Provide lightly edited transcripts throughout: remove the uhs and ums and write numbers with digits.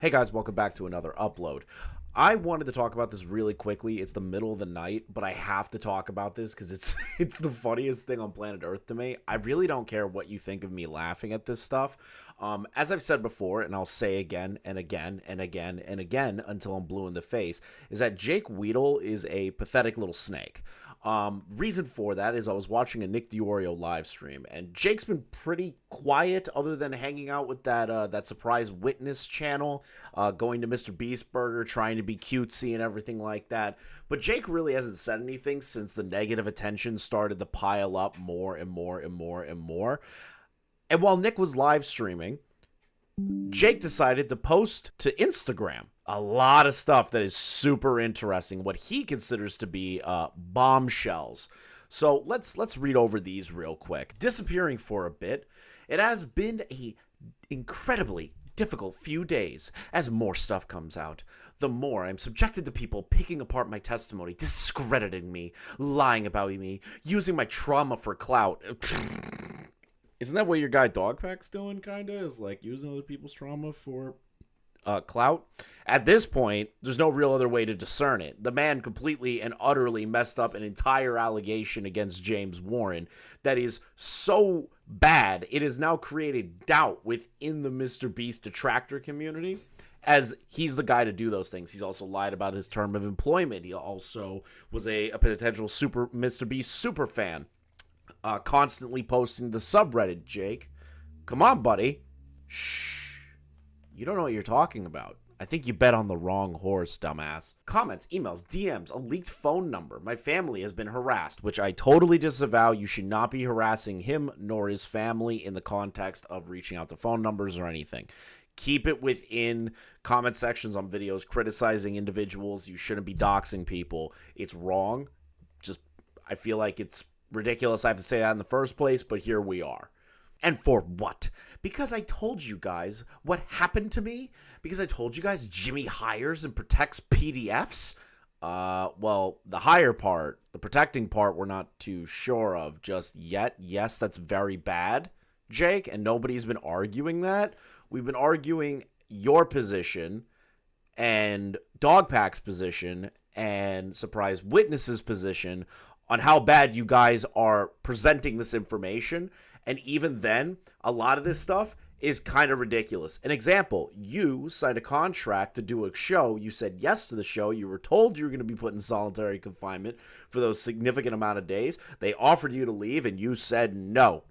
Hey guys, welcome back to another upload. I wanted to talk about this really quickly. It's the middle of the night, but I have to talk about this because it's the funniest thing on planet Earth to me. I really don't care what you think of me laughing at this stuff. As I've said before, and I'll say again and again and again and again until I'm blue in the face, is that Jake Weddle is a pathetic little snake. Reason for that is I was watching a Nick DiOrio live stream, and Jake's been pretty quiet other than hanging out with that surprise witness channel, going to mrbeast burger, trying to be cutesy and everything like that. But Jake really hasn't said anything since the negative attention started to pile up more and more and more and more. And while Nick was live streaming, Jake decided to post to Instagram a lot of stuff that is super interesting, what he considers to be bombshells. So let's read over these real quick. Disappearing for a bit, it has been a incredibly difficult few days as more stuff comes out. The more I'm subjected to people picking apart my testimony, discrediting me, lying about me, using my trauma for clout. Isn't that what your guy Dogpack's doing, kinda? Is like using other people's trauma for clout? At this point, there's no real other way to discern it. The man completely and utterly messed up an entire allegation against James Warren that is so bad, it has now created doubt within the mrbeast detractor community, as he's the guy to do those things. He's also lied about his term of employment. He also was a potential mrbeast super fan. Constantly posting the subreddit, Jake. Come on, buddy. Shh. You don't know what you're talking about. I think you bet on the wrong horse, dumbass. Comments, emails, DMs, a leaked phone number. My family has been harassed, which I totally disavow. You should not be harassing him nor his family in the context of reaching out to phone numbers or anything. Keep it within comment sections on videos criticizing individuals. You shouldn't be doxing people. It's wrong. I feel like it's ridiculous I have to say that in the first place, but here we are. And for what? Because I told you guys what happened to me? Because I told you guys Jimmy hires and protects PDFs? Well, the hire part, the protecting part, we're not too sure of just yet. Yes, that's very bad, Jake, and nobody's been arguing that. We've been arguing your position and Dogpack's position and Surprise Witness's position on how bad you guys are presenting this information. And even then, a lot of this stuff is kind of ridiculous. An example, you signed a contract to do a show. You said yes to the show. You were told you were going to be put in solitary confinement for those significant amount of days. They offered you to leave, and you said no.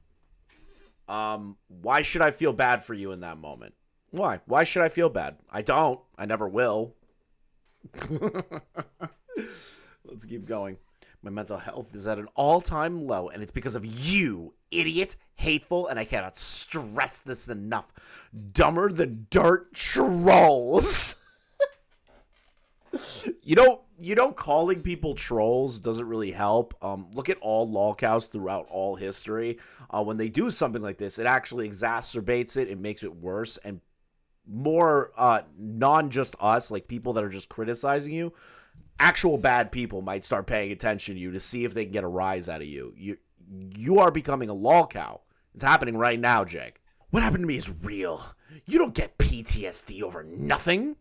Why should I feel bad for you in that moment? Why? Why should I feel bad? I don't. I never will. Let's keep going. My mental health is at an all-time low, and it's because of you, idiot, hateful, and I cannot stress this enough, dumber than dirt trolls. You know, calling people trolls doesn't really help. Look at all lolcows throughout all history. When they do something like this, it actually exacerbates it. It makes it worse, and more non-just us, like people that are just criticizing you, actual bad people might start paying attention to you to see if they can get a rise out of you. You are becoming a lolcow. It's happening right now, Jake. What happened to me is real. You don't get PTSD over nothing.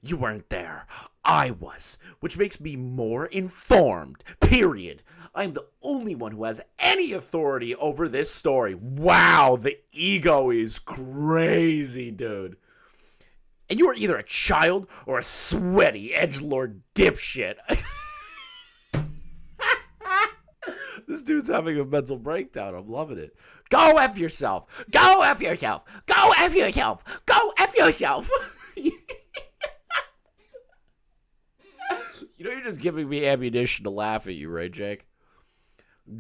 You weren't there. I was, which makes me more informed, period. I'm the only one who has any authority over this story. Wow, the ego is crazy, dude. And you are either a child or a sweaty edgelord dipshit. This dude's having a mental breakdown. I'm loving it. Go F yourself. Go F yourself. Go F yourself. Go F yourself. You know, you're just giving me ammunition to laugh at you, right, Jake?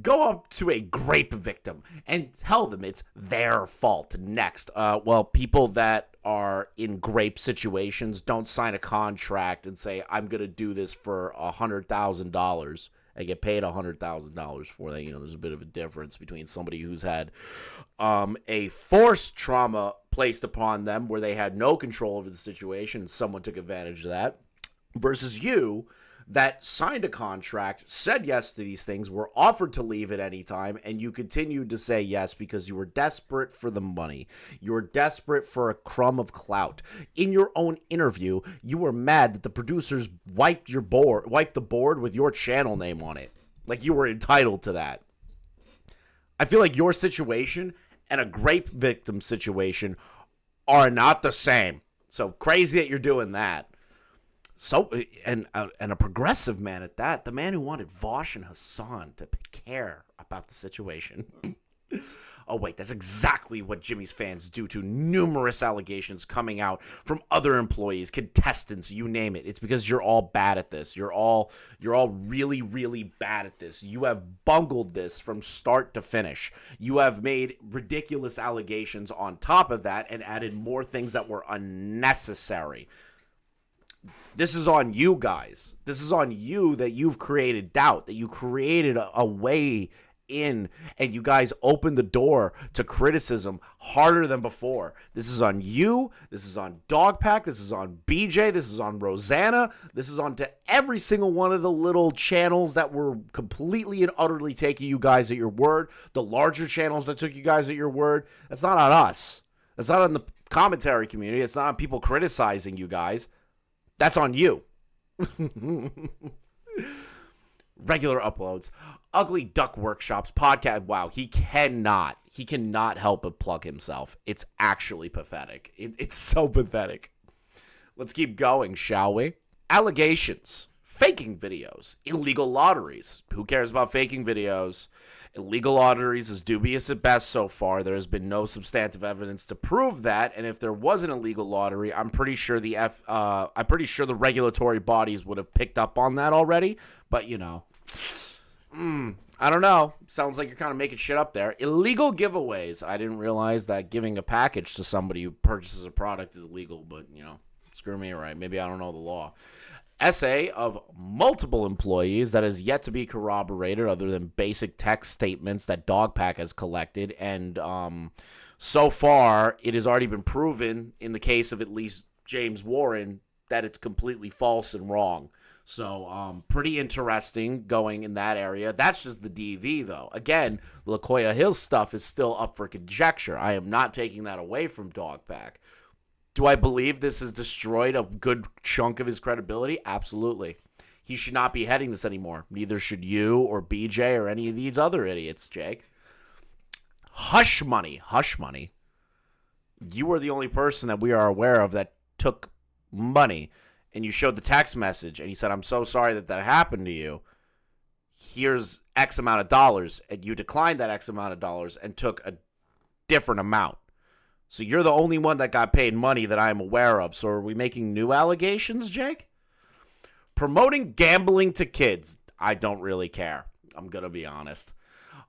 Go up to a grape victim and tell them it's their fault next. Well, people that are in grape situations don't sign a contract and say, I'm going to do this for $100,000 and get paid $100,000 for that. You know, there's a bit of a difference between somebody who's had a forced trauma placed upon them where they had no control over the situation and someone took advantage of that. versus you that signed a contract, said yes to these things, were offered to leave at any time, and you continued to say yes because you were desperate for the money. You were desperate for a crumb of clout. In your own interview, you were mad that the producers wiped the board with your channel name on it. Like you were entitled to that. I feel like your situation and a grape victim situation are not the same. So crazy that you're doing that. So, and a progressive man at that, the man who wanted Vosh and Hassan to care about the situation. Oh, wait, that's exactly what Jimmy's fans do to numerous allegations coming out from other employees, contestants, you name it. It's because you're all bad at this. You're all really, really bad at this. You have bungled this from start to finish. You have made ridiculous allegations on top of that and added more things that were unnecessary. This is on you guys. This is on you that you've created doubt, that you created a way in, and you guys opened the door to criticism harder than before. This is on you. This is on Dogpack. This is on BJ. This is on Rosanna. This is on to every single one of the little channels that were completely and utterly taking you guys at your word. The larger channels that took you guys at your word. That's not on us. That's not on the commentary community. It's not on people criticizing you guys. That's on you. Regular uploads. Ugly Duck Workshops podcast. Wow, he cannot help but plug himself. It's actually pathetic. It's so pathetic. Let's keep going, shall we? Allegations. Faking videos. Illegal lotteries. Who cares about faking videos? Illegal lotteries is dubious at best so far. There has been no substantive evidence to prove that, and if there was an illegal lottery, I'm pretty sure the regulatory bodies would have picked up on that already. But you know, I don't know. Sounds like you're kind of making shit up there. Illegal giveaways. I didn't realize that giving a package to somebody who purchases a product is legal, but you know, screw me, right? Maybe I don't know the law. Essay of multiple employees that has yet to be corroborated other than basic text statements that Dogpack has collected. And so far, it has already been proven in the case of at least James Warren that it's completely false and wrong. So pretty interesting going in that area. That's just the DV, though. Again, LaCoya Hills stuff is still up for conjecture. I am not taking that away from Dogpack. Do I believe this has destroyed a good chunk of his credibility? Absolutely. He should not be heading this anymore. Neither should you or BJ or any of these other idiots, Jake. Hush money. Hush money. You are the only person that we are aware of that took money, and you showed the text message, and he said, I'm so sorry that happened to you. Here's X amount of dollars, and you declined that X amount of dollars and took a different amount. So you're the only one that got paid money that I'm aware of. So are we making new allegations, Jake? Promoting gambling to kids. I don't really care. I'm going to be honest.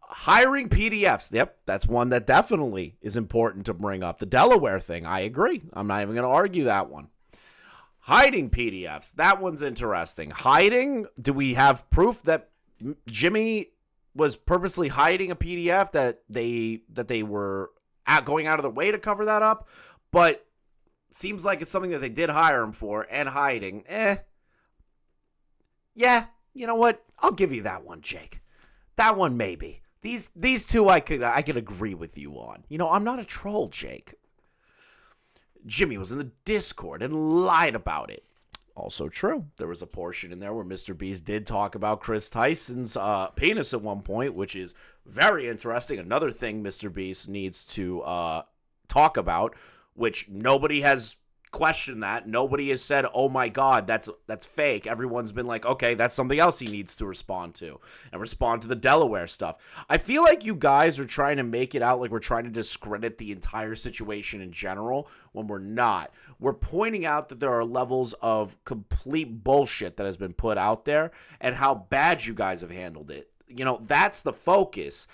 Hiring PDFs. Yep, that's one that definitely is important to bring up. The Delaware thing, I agree. I'm not even going to argue that one. Hiding PDFs. That one's interesting. Hiding? Do we have proof that Jimmy was purposely hiding a PDF that they were going out of their way to cover that up? But seems like it's something that they did hire him for, and hiding. Yeah, you know what? I'll give you that one, Jake. That one maybe. These two I could agree with you on. You know, I'm not a troll, Jake. Jimmy was in the Discord and lied about it. Also true. There was a portion in there where Mr. Beast did talk about Chris Tyson's penis at one point, which is very interesting. Another thing Mr. Beast needs to talk about, which nobody has questioned that. Nobody has said, oh my God, that's fake. Everyone's been like, okay, that's something else he needs to respond to, and respond to the Delaware stuff. I feel like you guys are trying to make it out like we're trying to discredit the entire situation in general when we're not. We're pointing out that there are levels of complete bullshit that has been put out there and how bad you guys have handled it. You know, that's the focus.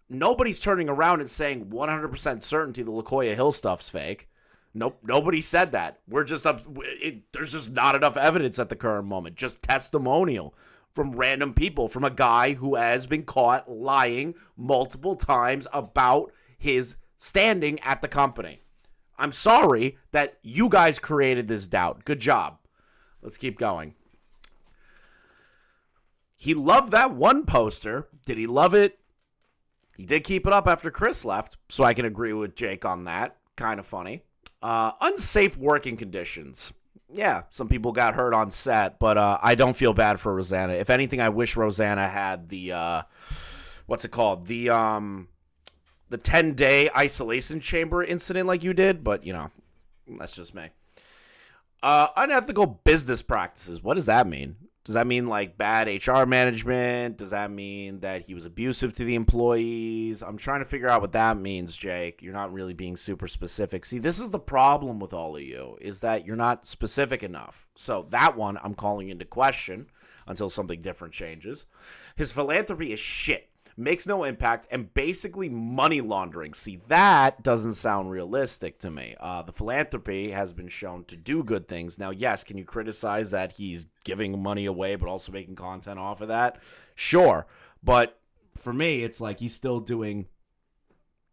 Nobody's turning around and saying 100% certainty the LaCoya Hill stuff's fake. Nope, nobody said that. We're just there's just not enough evidence at the current moment. Just testimonial from random people, from a guy who has been caught lying multiple times about his standing at the company. I'm sorry that you guys created this doubt. Good job. Let's keep going. He loved that one poster. Did he love it? He did keep it up after Chris left, so I can agree with Jake on that. Kind of funny. Unsafe working conditions. Yeah, some people got hurt on set, but I don't feel bad for Rosanna. If anything, I wish Rosanna had the, what's it called? The 10-day isolation chamber incident like you did, but, you know, that's just me. Unethical business practices. What does that mean? Does that mean like bad HR management? Does that mean that he was abusive to the employees? I'm trying to figure out what that means, Jake. You're not really being super specific. See, this is the problem with all of you, is that you're not specific enough. So that one I'm calling into question until something different changes. His philanthropy is shit. Makes no impact, and basically money laundering. See, that doesn't sound realistic to me. The philanthropy has been shown to do good things. Now, yes, can you criticize that he's giving money away but also making content off of that? Sure. But for me, it's like he's still doing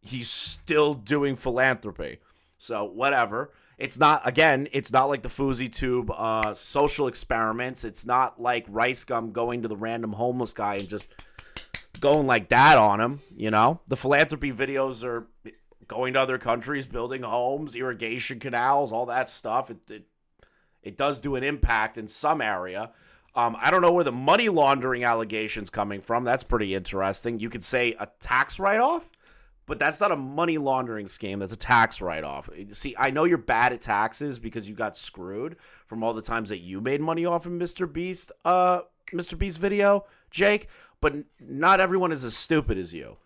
philanthropy. So, whatever. It's not like the Fousey Tube social experiments. It's not like Rice Gum going to the random homeless guy and just going like that on him, you know? The philanthropy videos are going to other countries, building homes, irrigation canals, all that stuff. It does do an impact in some area. I don't know where the money laundering allegation's coming from. That's pretty interesting. You could say a tax write-off, but that's not a money laundering scheme. That's a tax write-off. See, I know you're bad at taxes because you got screwed from all the times that you made money off of Mr. Beast video, Jake, but not everyone is as stupid as you.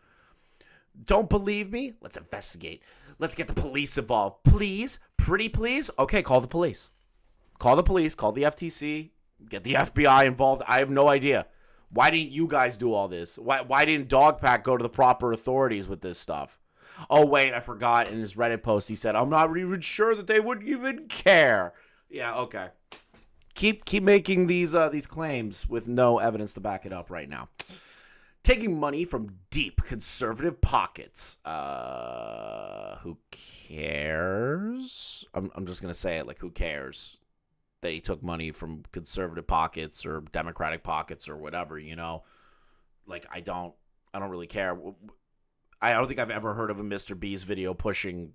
Don't believe me? Let's investigate. Let's get the police involved. Please? Pretty please? Okay, call the police. Call the police. Call the FTC. Get the FBI involved. I have no idea. Why didn't you guys do all this? Why didn't Dogpack go to the proper authorities with this stuff? Oh, wait, I forgot. In his Reddit post, he said, I'm not even sure that they would even care. Yeah, okay. Keep making these claims with no evidence to back it up right now. Taking money from deep conservative pockets. Who cares? I'm just gonna say it like, who cares that he took money from conservative pockets or Democratic pockets or whatever, you know? Like, I don't really care. I don't think I've ever heard of a Mr. Beast video pushing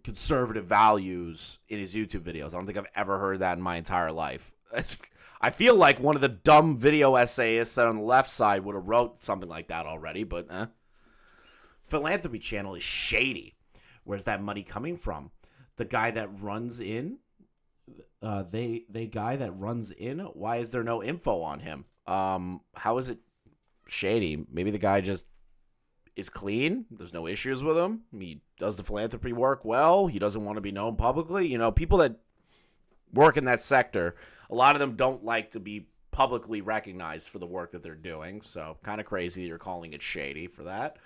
conservative values in his YouTube videos. I don't think I've ever heard that in my entire life. I feel like one of the dumb video essayists that on the left side would have wrote something like that already, but Philanthropy channel is shady. Where's that money coming from? The guy that runs in? Guy that runs in? Why is there no info on him? How is it shady? Maybe the guy just is clean. There's no issues with him. He does the philanthropy work well. He doesn't want to be known publicly. You know, people that work in that sector, a lot of them don't like to be publicly recognized for the work that they're doing. So kind of crazy you're calling it shady for that.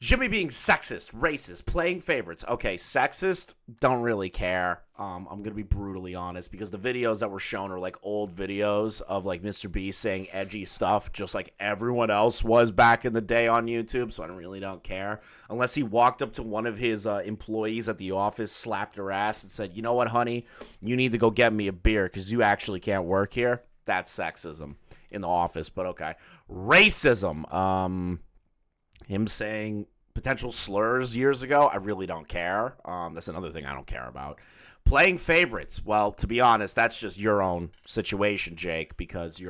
Jimmy being sexist, racist, playing favorites. Okay, sexist, don't really care. I'm going to be brutally honest because the videos that were shown are like old videos of like Mr. Beast saying edgy stuff just like everyone else was back in the day on YouTube, so I really don't care. Unless he walked up to one of his employees at the office, slapped her ass and said, you know what, honey, you need to go get me a beer because you actually can't work here. That's sexism in the office, but okay. Racism, him saying potential slurs years ago, I really don't care. That's another thing I don't care about. Playing favorites. Well, to be honest, that's just your own situation, Jake, because you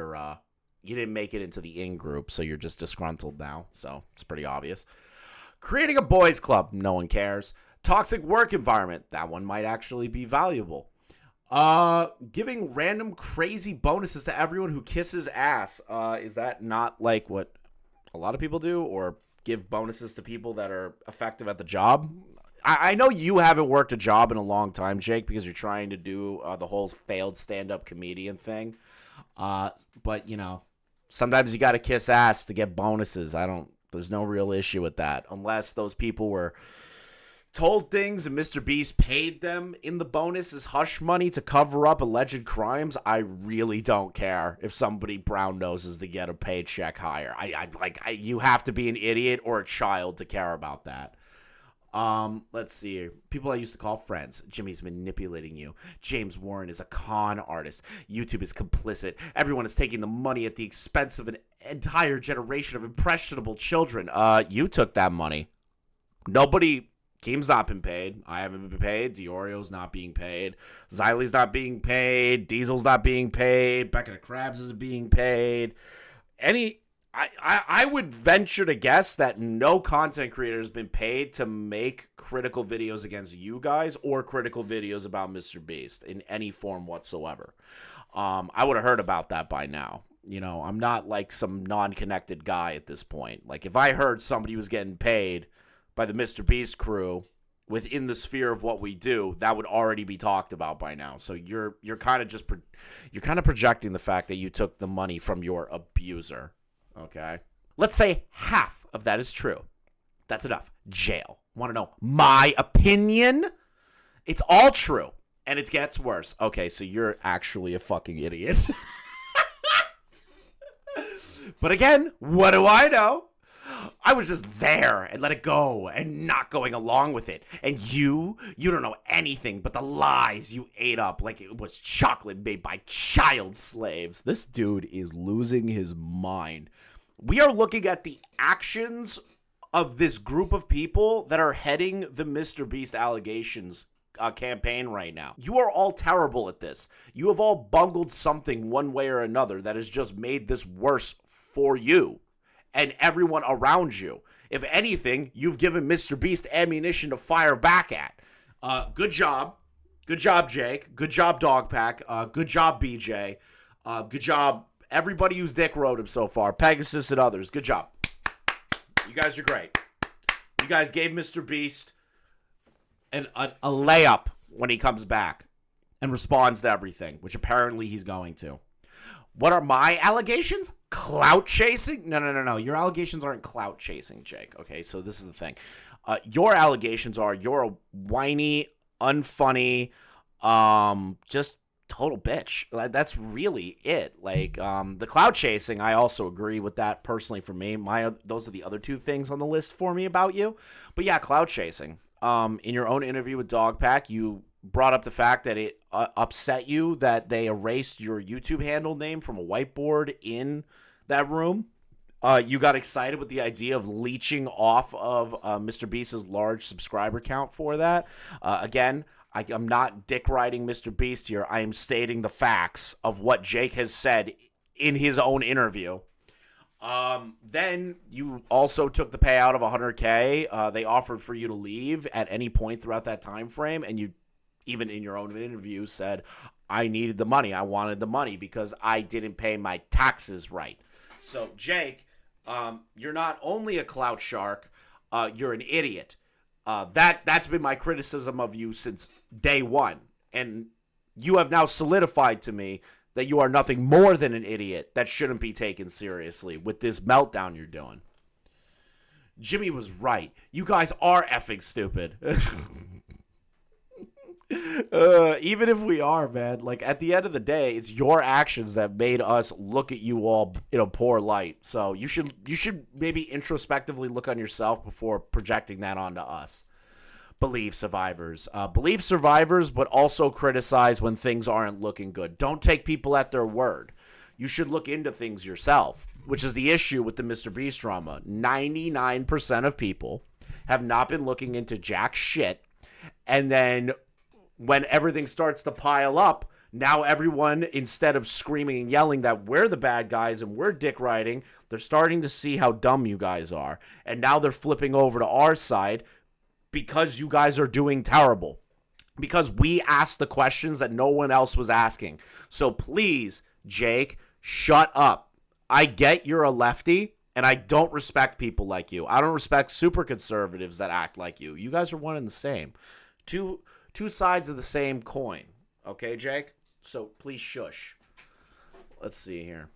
didn't make it into the in-group, so you're just disgruntled now. So it's pretty obvious. Creating a boys club. No one cares. Toxic work environment. That one might actually be valuable. Giving random crazy bonuses to everyone who kisses ass. Is that not like what a lot of people do, or give bonuses to people that are effective at the job? I know you haven't worked a job in a long time, Jake, because you're trying to do the whole failed stand-up comedian thing. But, you know, sometimes you got to kiss ass to get bonuses. There's no real issue with that. Unless those people were told things and Mr. Beast paid them in the bonus as hush money to cover up alleged crimes, I really don't care if somebody brown noses to get a paycheck higher. You have to be an idiot or a child to care about that. Let's see. People I used to call friends. Jimmy's manipulating you. James Warren is a con artist. YouTube is complicit. Everyone is taking the money at the expense of an entire generation of impressionable children. You took that money. Nobody. Keem's not been paid. I haven't been paid. Diorio's not being paid. Xylie's not being paid. Diesel's not being paid. Becca the Krabs isn't being paid. I would venture to guess that no content creator has been paid to make critical videos against you guys or critical videos about MrBeast in any form whatsoever. I would have heard about that by now. You know, I'm not like some non-connected guy at this point. Like, if I heard somebody was getting paid by the MrBeast crew within the sphere of what we do, that would already be talked about by now. So you're kind of just you're kind of projecting the fact that you took the money from your abuser. Okay, let's say half of that is true. That's enough. Jail. Want to know my opinion? It's all true, and it gets worse. Okay, so you're actually a fucking idiot. But again, what do I know? I was just there and let it go and not going along with it. And you don't know anything but the lies you ate up like it was chocolate made by child slaves. This dude is losing his mind. We are looking at the actions of this group of people that are heading the MrBeast allegations campaign right now. You are all terrible at this. You have all bungled something one way or another that has just made this worse for you and everyone around you. If anything, you've given MrBeast ammunition to fire back at. Good job. Good job, Jake. Good job, Dogpack. Good job, BJ. Good job, everybody whose dick rode him so far. Pegasus and others. Good job. You guys are great. You guys gave MrBeast a layup when he comes back and responds to everything, which apparently he's going to. What are my allegations? Clout chasing? No. Your allegations aren't clout chasing, Jake. Okay, so this is the thing. Your allegations are you're a whiny, unfunny, just total bitch. That's really it. Like, the clout chasing, I also agree with that personally for me. Those are the other two things on the list for me about you. But yeah, clout chasing. In your own interview with Dogpack, you brought up the fact that it upset you that they erased your YouTube handle name from a whiteboard in that room. You got excited with the idea of leeching off of MrBeast's large subscriber count for that. Again, I'm not dick riding MrBeast here. I am stating the facts of what Jake has said in his own interview. Then you also took the payout of $100K. They offered for you to leave at any point throughout that time frame, and you, even in your own interview, said, I needed the money. I wanted the money because I didn't pay my taxes right. So, Jake, you're not only a clout shark, you're an idiot. That's been my criticism of you since day one. And you have now solidified to me that you are nothing more than an idiot that shouldn't be taken seriously with this meltdown you're doing. Jimmy was right. You guys are effing stupid. Even if we are, man, like, at the end of the day, it's your actions that made us look at you all in a poor light. So you should maybe introspectively look on yourself before projecting that onto us. Believe survivors, but also criticize when things aren't looking good. Don't take people at their word. You should look into things yourself, which is the issue with the MrBeast drama. 99% of people have not been looking into jack shit, and then when everything starts to pile up, now everyone, instead of screaming and yelling that we're the bad guys and we're dick riding, they're starting to see how dumb you guys are. And now they're flipping over to our side because you guys are doing terrible. Because we asked the questions that no one else was asking. So please, Jake, shut up. I get you're a lefty, and I don't respect people like you. I don't respect super conservatives that act like you. You guys are one and the same. Two sides of the same coin. Okay, Jake? So please shush. Let's see here.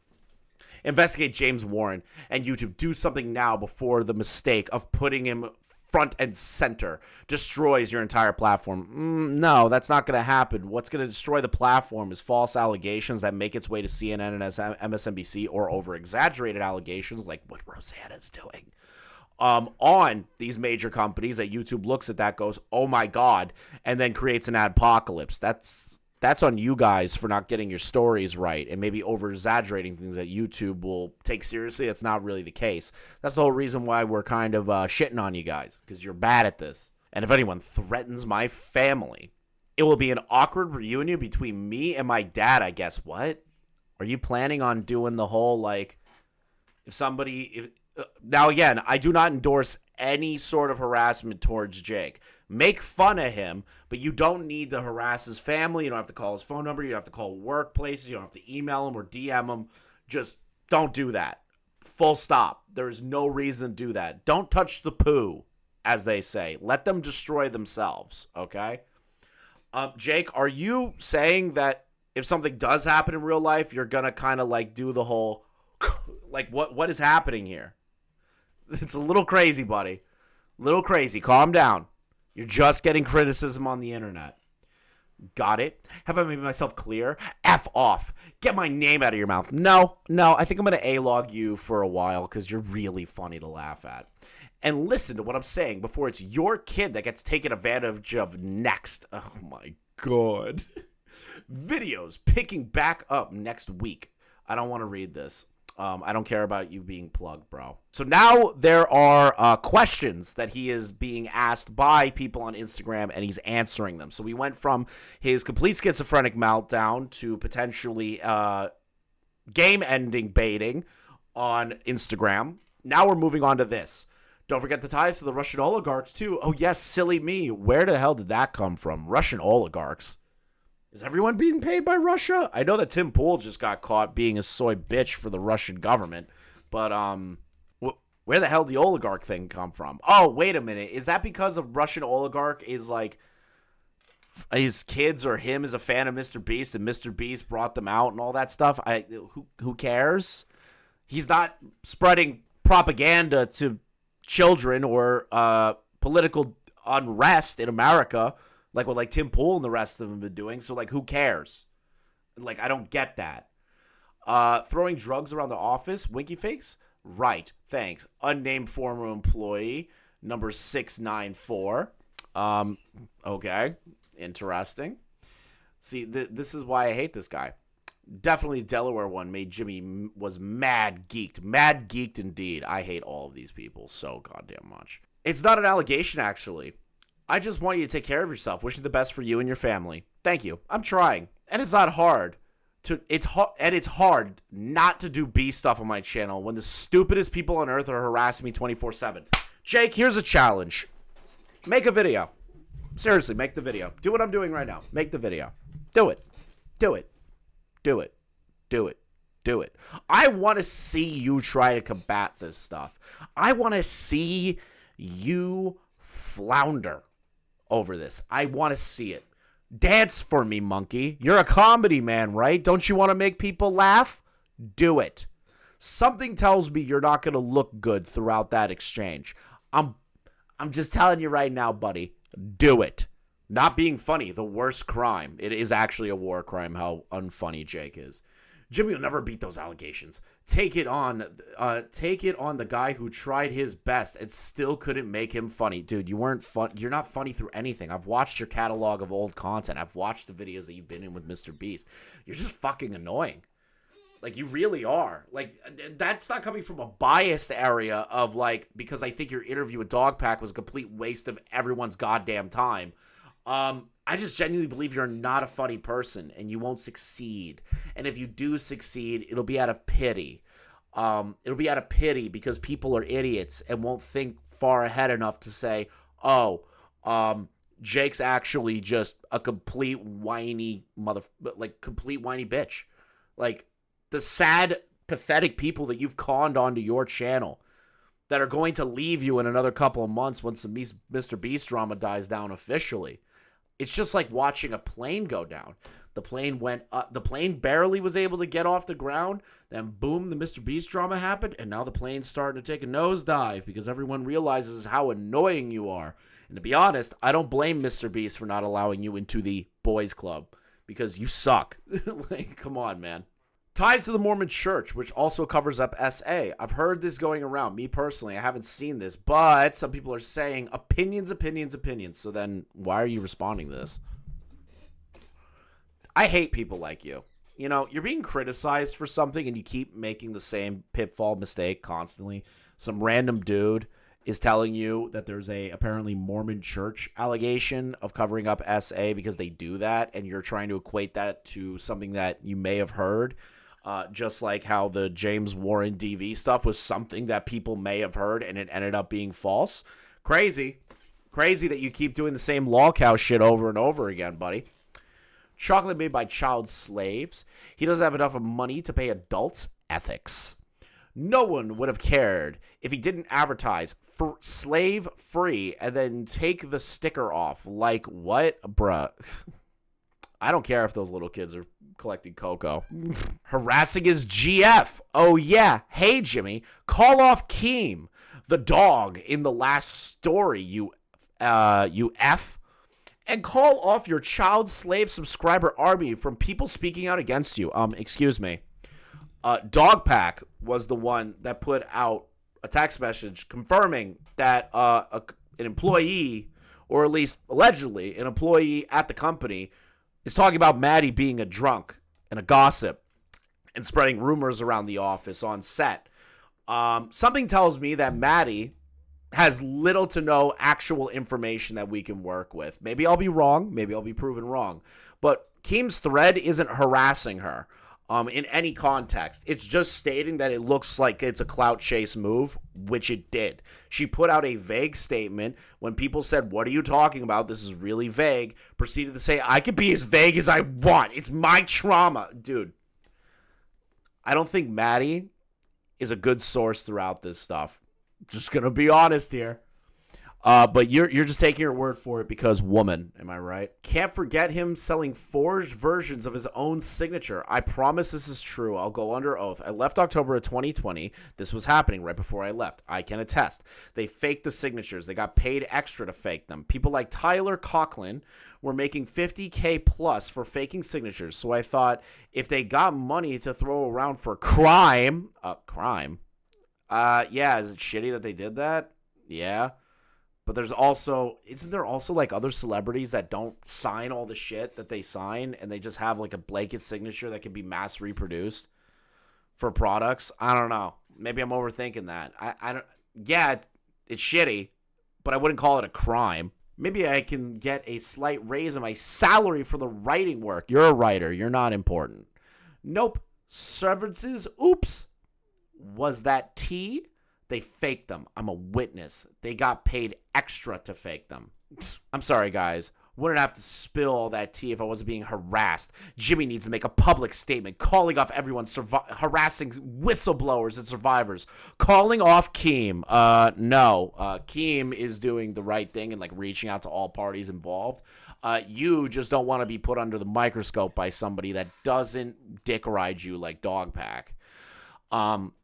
Investigate James Warren and YouTube. Do something now before the mistake of putting him front and center destroys your entire platform. No, that's not going to happen. What's going to destroy the platform is false allegations that make its way to CNN and MSNBC, or over-exaggerated allegations like what Rosanna's doing. on these major companies that YouTube looks at that, goes, oh my God, and then creates an adpocalypse. That's on you guys for not getting your stories right and maybe over-exaggerating things that YouTube will take seriously. That's not really the case. That's the whole reason why we're kind of shitting on you guys, because you're bad at this. And if anyone threatens my family, it will be an awkward reunion between me and my dad, I guess. What? Are you planning on doing the whole, like, now, again, I do not endorse any sort of harassment towards Jake. Make fun of him, but you don't need to harass his family. You don't have to call his phone number. You don't have to call workplaces. You don't have to email him or DM him. Just don't do that. Full stop. There is no reason to do that. Don't touch the poo, as they say. Let them destroy themselves, okay? Jake, are you saying that if something does happen in real life, you're going to kind of like do the whole, like, what is happening here? It's a little crazy, buddy. A little crazy. Calm down. You're just getting criticism on the internet. Got it? Have I made myself clear? F off. Get my name out of your mouth. No. I think I'm going to A-log you for a while because you're really funny to laugh at. And listen to what I'm saying before it's your kid that gets taken advantage of next. Oh, my God. Videos picking back up next week. I don't want to read this. I don't care about you being plugged, bro. So now there are questions that he is being asked by people on Instagram, and he's answering them. So we went from his complete schizophrenic meltdown to potentially game-ending baiting on Instagram. Now we're moving on to this. Don't forget the ties to the Russian oligarchs, too. Oh, yes, silly me. Where the hell did that come from? Russian oligarchs. Is everyone being paid by Russia? I know that Tim Pool just got caught being a soy bitch for the Russian government, but where the hell did the oligarch thing come from? Oh, wait a minute. Is that because a Russian oligarch is like his kids or him is a fan of Mr. Beast and Mr. Beast brought them out and all that stuff? Who cares? He's not spreading propaganda to children or political unrest in America. Like what like Tim Pool and the rest of them have been doing. So, like, who cares? Like, I don't get that. Throwing drugs around the office? Winky face? Right. Thanks. Unnamed former employee. Number 694. Okay. Interesting. See, this is why I hate this guy. Definitely Delaware one made Jimmy was mad geeked. Mad geeked indeed. I hate all of these people so goddamn much. It's not an allegation, actually. I just want you to take care of yourself. Wishing the best for you and your family. Thank you. I'm trying. And it's not hard. It's hard not to do B stuff on my channel when the stupidest people on earth are harassing me 24/7. Jake, here's a challenge. Make a video. Seriously, make the video. Do what I'm doing right now. Make the video. Do it. Do it. Do it. Do it. Do it. I want to see you try to combat this stuff. I want to see you flounder over this. I want to see it. Dance for me, monkey. You're a comedy man, right? Don't you want to make people laugh? Do it. Something tells me you're not going to look good throughout that exchange. I'm just telling you right now, buddy. Do it. Not being funny, the worst crime. It is actually a war crime how unfunny Jake is. Jimmy will never beat those allegations. Take it on the guy who tried his best and still couldn't make him funny. Dude, you weren't fun. You're not funny through anything. I've watched your catalog of old content. I've watched the videos that you've been in with Mr. Beast. You're just fucking annoying. Like, you really are. Like, that's not coming from a biased area of, like, because I think your interview with Dogpack was a complete waste of everyone's goddamn time. I just genuinely believe you're not a funny person and you won't succeed. And if you do succeed, it'll be out of pity. It'll be out of pity because people are idiots and won't think far ahead enough to say, oh, Jake's actually just a complete whiny complete whiny bitch. Like, the sad, pathetic people that you've conned onto your channel that are going to leave you in another couple of months once the Mr. Beast drama dies down officially. It's just like watching a plane go down. The plane went up. The plane barely was able to get off the ground. Then, boom, the Mr. Beast drama happened. And now the plane's starting to take a nosedive because everyone realizes how annoying you are. And to be honest, I don't blame Mr. Beast for not allowing you into the boys club because you suck. Like, come on, man. Ties to the Mormon Church, which also covers up SA. I've heard this going around. Me personally, I haven't seen this, but some people are saying opinions. So then why are you responding to this? I hate people like you. You know, you're being criticized for something and you keep making the same pitfall mistake constantly. Some random dude is telling you that there's a apparently Mormon Church allegation of covering up SA because they do that, and you're trying to equate that to something that you may have heard. Just like how the James Warren DV stuff was something that people may have heard and it ended up being false. Crazy that you keep doing the same lol cow shit over and over again, buddy. Chocolate made by child slaves. He doesn't have enough money to pay adults. Ethics. No one would have cared if he didn't advertise for slave free and then take the sticker off. Like, what? Bruh. I don't care if those little kids are collecting cocoa. Harassing his GF. Oh, yeah. Hey, Jimmy. Call off Keem, the dog in the last story, you F. And call off your child slave subscriber army from people speaking out against you. Excuse me. Dogpack was the one that put out a text message confirming that an employee, or at least allegedly an employee at the company, is talking about Maddie being a drunk and a gossip and spreading rumors around the office on set. Something tells me that Maddie has little to no actual information that we can work with. Maybe I'll be wrong. Maybe I'll be proven wrong. But Keem's thread isn't harassing her in any context. It's just stating that it looks like it's a clout chase move, which it did. She put out a vague statement when people said, what are you talking about? This is really vague. Proceeded to say, I could be as vague as I want. It's my trauma. Dude, I don't think Maddie is a good source throughout this stuff. Just going to be honest here. But you're just taking your word for it because woman, am I right? Can't forget him selling forged versions of his own signature. I promise this is true. I'll go under oath. I left October of 2020. This was happening right before I left. I can attest. They faked the signatures. They got paid extra to fake them. People like Tyler Conklin were making $50K plus for faking signatures. So I thought if they got money to throw around for crime, yeah, is it shitty that they did that? Yeah. But isn't there also like other celebrities that don't sign all the shit that they sign and they just have like a blanket signature that can be mass reproduced for products? I don't know. Maybe I'm overthinking that. I don't. Yeah, it's shitty, but I wouldn't call it a crime. Maybe I can get a slight raise in my salary for the writing work. You're a writer. You're not important. Nope. Severances. Oops. Was that tea? They faked them. I'm a witness. They got paid extra to fake them. I'm sorry, guys. Wouldn't have to spill all that tea if I wasn't being harassed. Jimmy needs to make a public statement calling off everyone harassing whistleblowers and survivors. Calling off Keem. No. Keem is doing the right thing and like reaching out to all parties involved. You just don't want to be put under the microscope by somebody that doesn't dick ride you like Dogpack.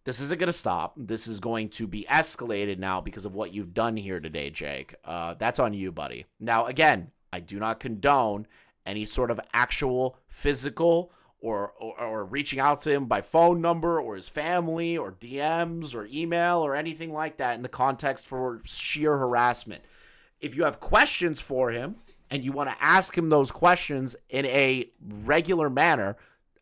This isn't going to stop. This is going to be escalated now because of what you've done here today, Jake. That's on you, buddy. Now, again, I do not condone any sort of actual physical or reaching out to him by phone number or his family or DMs or email or anything like that in the context for sheer harassment. If you have questions for him and you want to ask him those questions in a regular manner,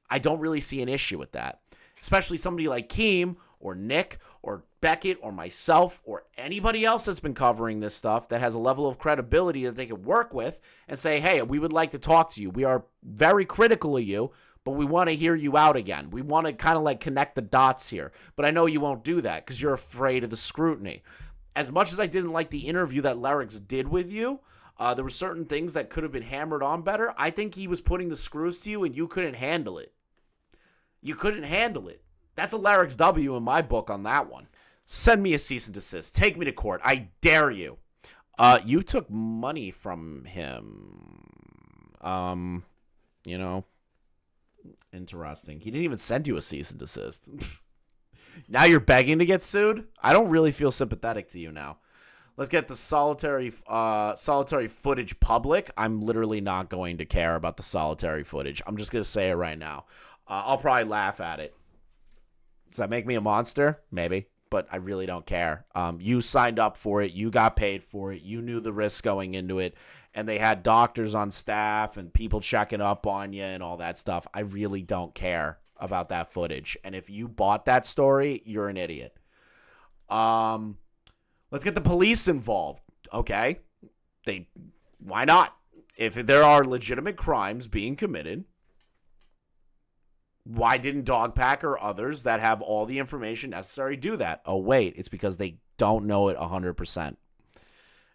I don't really see an issue with that. Especially somebody like Keem or Nick or Beckett or myself or anybody else that's been covering this stuff that has a level of credibility that they can work with and say, hey, we would like to talk to you. We are very critical of you, but we want to hear you out again. We want to kind of like connect the dots here. But I know you won't do that because you're afraid of the scrutiny. As much as I didn't like the interview that Larryx did with you, there were certain things that could have been hammered on better. I think he was putting the screws to you and you couldn't handle it. You couldn't handle it. That's a Larryx W in my book on that one. Send me a cease and desist. Take me to court. I dare you. You took money from him. Interesting. He didn't even send you a cease and desist. Now you're begging to get sued? I don't really feel sympathetic to you now. Let's get the solitary footage public. I'm literally not going to care about the solitary footage. I'm just going to say it right now. I'll probably laugh at it. Does that make me a monster? Maybe, but I really don't care. You signed up for it. You got paid for it. You knew the risk going into it, and they had doctors on staff and people checking up on you and all that stuff. I really don't care about that footage. And if you bought that story, you're an idiot. Let's get the police involved. Okay, why not? If there are legitimate crimes being committed, why didn't Dogpack or others that have all the information necessary do that? Oh, wait, it's because they don't know it 100%. And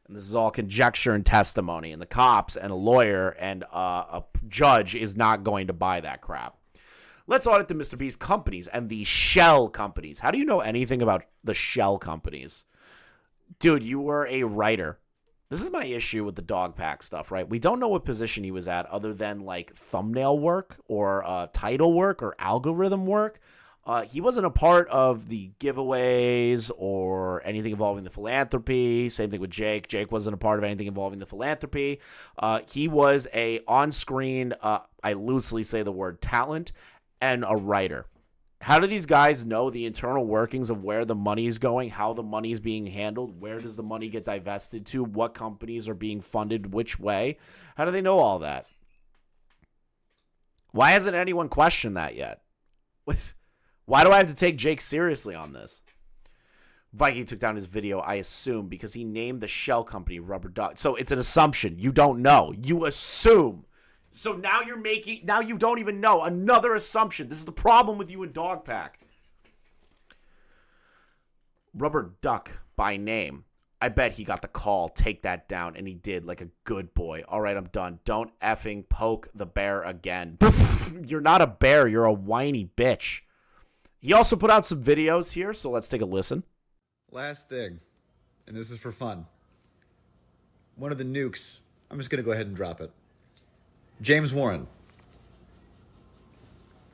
this is all conjecture and testimony, and the cops and a lawyer and a judge is not going to buy that crap. Let's audit the MrBeast companies and the shell companies. How do you know anything about the shell companies? Dude, you were a writer. This is my issue with the Dogpack stuff, right? We don't know what position he was at other than like thumbnail work or title work or algorithm work. He wasn't a part of the giveaways or anything involving the philanthropy. Same thing with Jake. Jake wasn't a part of anything involving the philanthropy. He was a on-screen, I loosely say the word talent, and a writer. How do these guys know the internal workings of where the money is going, how the money is being handled, where does the money get divested to, what companies are being funded which way? How do they know all that? Why hasn't anyone questioned that yet? Why do I have to take Jake seriously on this? Viking took down his video, I assume, because he named the shell company Rubber Duck. So it's an assumption. You don't know. You assume. So now you don't even know. Another assumption. This is the problem with you and Dogpack. Rubber Duck by name. I bet he got the call. Take that down. And he did, like a good boy. All right, I'm done. Don't effing poke the bear again. You're not a bear. You're a whiny bitch. He also put out some videos here, so let's take a listen. Last thing, and this is for fun. One of the nukes. I'm just going to go ahead and drop it. James Warren.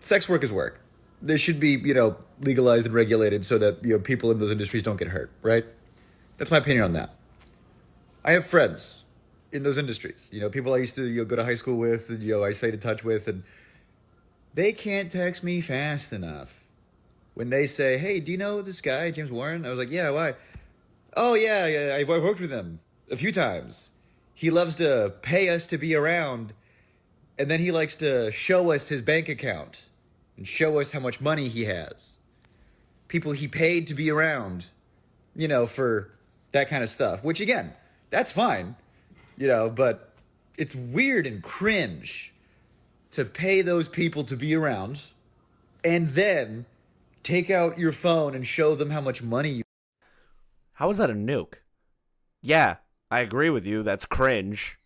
Sex work is work. They should be, legalized and regulated so that, people in those industries don't get hurt, right? That's my opinion on that. I have friends in those industries, people I used to go to high school with, and, I stayed in touch with, and they can't text me fast enough. When they say, hey, do you know this guy, James Warren? I was like, yeah, why? Oh, yeah, I've worked with him a few times. He loves to pay us to be around. And then he likes to show us his bank account and show us how much money he has. People he paid to be around, for that kind of stuff. Which, again, that's fine, but it's weird and cringe to pay those people to be around and then take out your phone and show them how much money you... How is that a nuke? Yeah, I agree with you. That's cringe.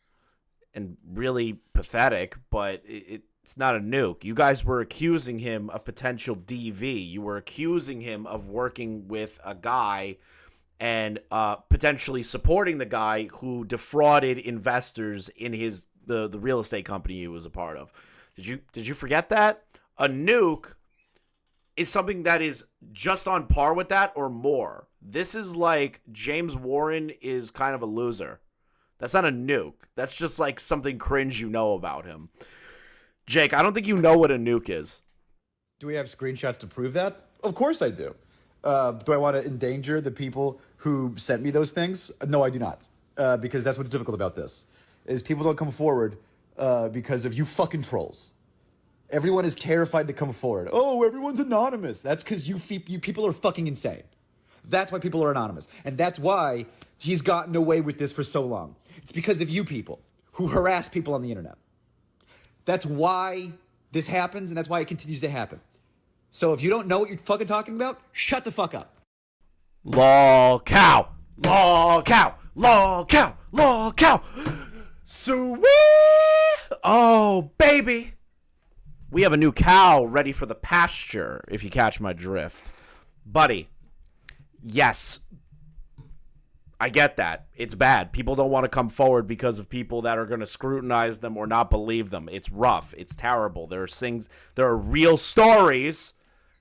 And really pathetic, but it's not a nuke. You guys were accusing him of potential DV. You were accusing him of working with a guy and potentially supporting the guy who defrauded investors in the real estate company he was a part of. Did you forget that? A nuke is something that is just on par with that or more. This is like James Warren is kind of a loser. That's not a nuke. That's just like something cringe about him. Jake, I don't think you know what a nuke is. Do we have screenshots to prove that? Of course I do. Do I want to endanger the people who sent me those things? No, I do not. Because that's what's difficult about this, is people don't come forward because of you fucking trolls. Everyone is terrified to come forward. Oh, everyone's anonymous. That's because you people are fucking insane. That's why people are anonymous. And that's why he's gotten away with this for so long. It's because of you people who harass people on the internet. That's why this happens, and that's why it continues to happen. So if you don't know what you're fucking talking about, shut the fuck up. Lol cow. Lol cow. Lol cow. Lol cow. Sweet. Oh, baby. We have a new cow ready for the pasture, if you catch my drift. Buddy. Yes, I get that. It's bad. People don't want to come forward because of people that are going to scrutinize them or not believe them. It's rough. It's terrible. There are real stories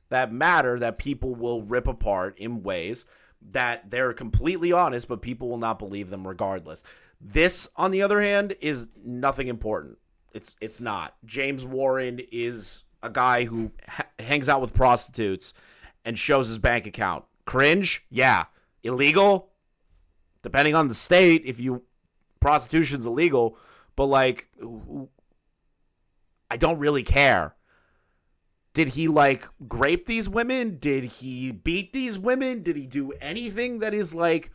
that matter that people will rip apart in ways that they're completely honest, but people will not believe them regardless. This, on the other hand, is nothing important. It's not. James Warren is a guy who hangs out with prostitutes and shows his bank account. Cringe? Yeah. Illegal? Depending on the state, if prostitution's illegal, but like, I don't really care. Did he like grape these women? Did he beat these women? Did he do anything that is like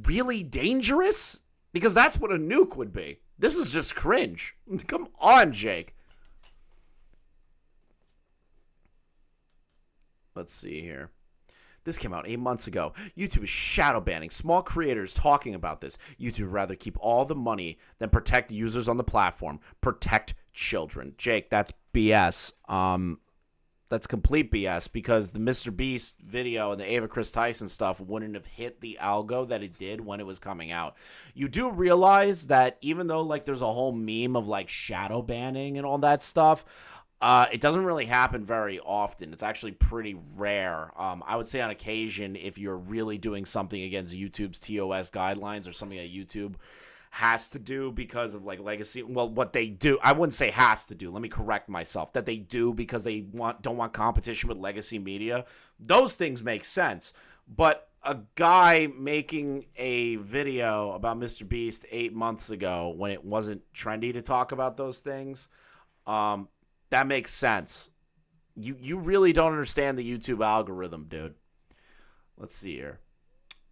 really dangerous? Because that's what a nuke would be. This is just cringe. Come on, Jake. Let's see here. This came out 8 months ago. YouTube is shadow banning small creators talking about this. YouTube would rather keep all the money than protect users on the platform. Protect children. Jake, that's BS. That's complete BS because the MrBeast video and the Ava Chris Tyson stuff wouldn't have hit the algo that it did when it was coming out. You do realize that even though like there's a whole meme of like shadow banning and all that stuff, it doesn't really happen very often. It's actually pretty rare. I would say on occasion, if you're really doing something against YouTube's TOS guidelines or something that YouTube has to do because of like legacy. Well, what they do, I wouldn't say has to do. Let me correct myself. That they do because they don't want competition with legacy media. Those things make sense. But a guy making a video about MrBeast 8 months ago when it wasn't trendy to talk about those things, that makes sense. You really don't understand the YouTube algorithm, dude. Let's see here.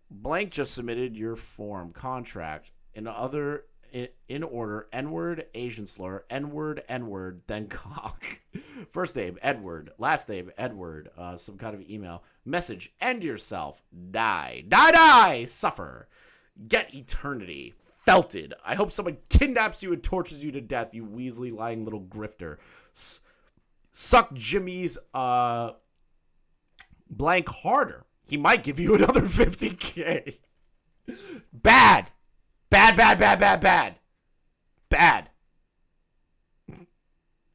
Blank just submitted your form contract. In order, N-word, Asian slur, N-word, then cock. First name, Edward. Last name, Edward. Some kind of email. Message, end yourself. Die. Die, die. Suffer. Get eternity. Felted. I hope someone kidnaps you and tortures you to death, you Weasley lying little grifter. Suck Jimmy's blank harder. He might give you another 50K. Bad. Bad, bad, bad, bad, bad. Bad.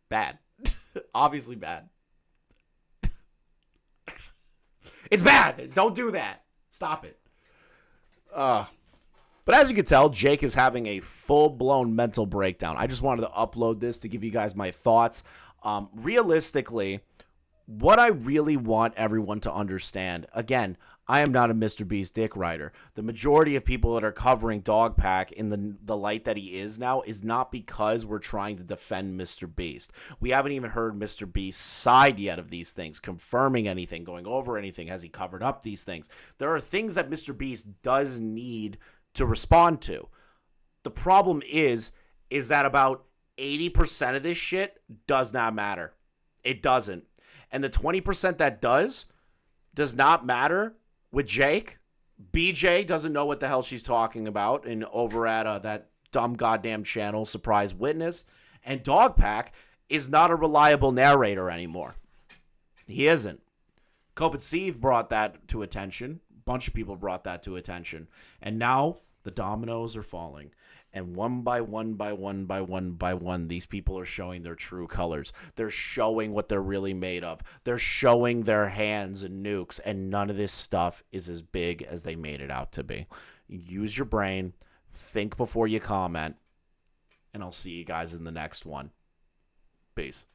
Bad. Obviously bad. It's bad. Don't do that. Stop it. But as you can tell, Jake is having a full-blown mental breakdown. I just wanted to upload this to give you guys my thoughts. Realistically, what I really want everyone to understand, again, I am not a MrBeast dick rider. The majority of people that are covering Dogpack in the light that he is now is not because we're trying to defend MrBeast. We haven't even heard MrBeast's side yet of these things, confirming anything, going over anything. Has he covered up these things? There are things that MrBeast does need to respond to. The problem is that about 80% of this shit does not matter. It doesn't. And the 20% that does not matter with Jake. BJ doesn't know what the hell she's talking about and over at that dumb goddamn channel, Surprise Witness. And Dogpack is not a reliable narrator anymore. He isn't. Cope and Seethe brought that to attention. A bunch of people brought that to attention. And now the dominoes are falling. And one by one, these people are showing their true colors. They're showing what they're really made of. They're showing their hands and nukes, and none of this stuff is as big as they made it out to be. Use your brain, think before you comment, and I'll see you guys in the next one. Peace.